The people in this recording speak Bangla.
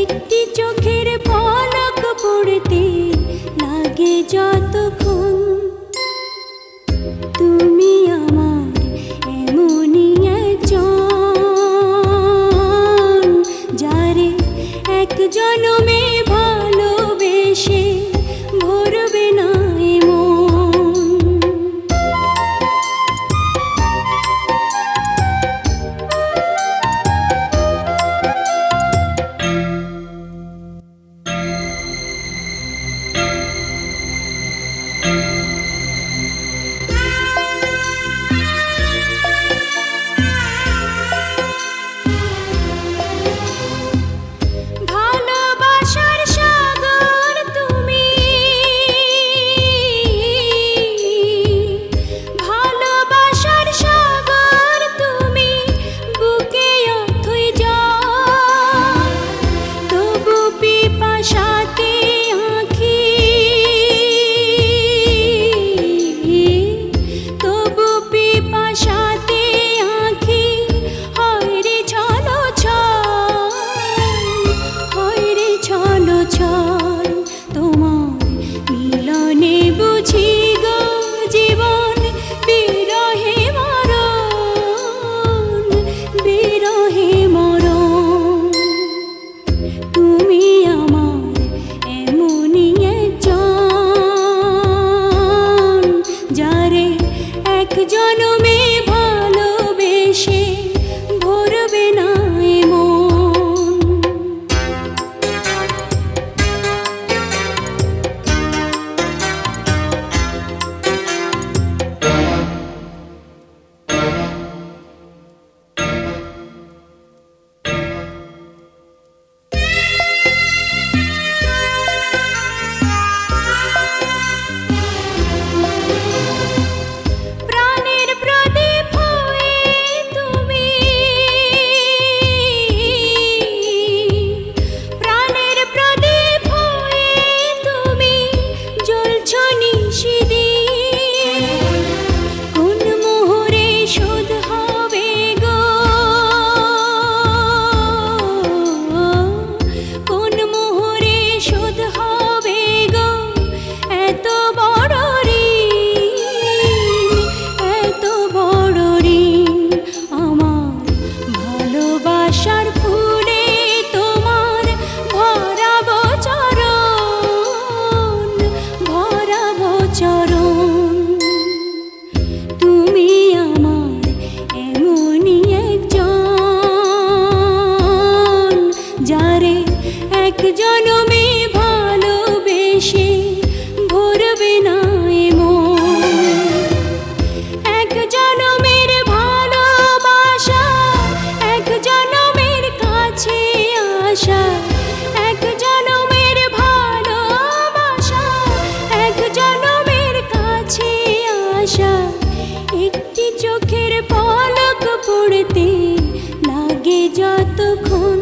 একটি চোখের পলক পড়তে লাগে যতক্ষণ। তুমি আমার এমনই একজন, যারে এক জনমে ভালোবেসে ভরবে না মন। ভালোবাসার সাগর তুমি, ভালোবাসার সাগর তুমি, বুকে অথই জল, তবু পিপাসাতে আঁখি, তবু পিপাসাতে আঁখি হয় রে ছলো ছল, হয় রে ছলো ছল। তোমার মিলনে বুঝি গো জীবন বিরহে মরণ, বিরহে মরণ। তুমি আমার এমনই একজন, যারে এক জনমে ভালোবেসে ভরবে না মন। প্রাণের প্রদীপ হয়ে তুমি, প্রাণের প্রদীপ হয়ে তুমি জ্বলছো নিশিদিন। কোন মোহরে শোধ হবে গো, কোন মোহরে শোধ হবে গো এত বড় ঋণ, এত বড় ঋণ। আমার ভালোবাসার ফুলে তোমার ভরাবো চরণ, ভরাবো চরণ। তুমি আমার এমনই একজন, যারে এক জনমে ভালোবেসে ভরবে না মন। এক জনমের ভালোবাসা, এক জনমের কাছে আসা, এক জনমের ভালোবাসা, এক জনমের কাছে আসা। একটি চোখের পলক পড়তে লাগে যতক্ষণ।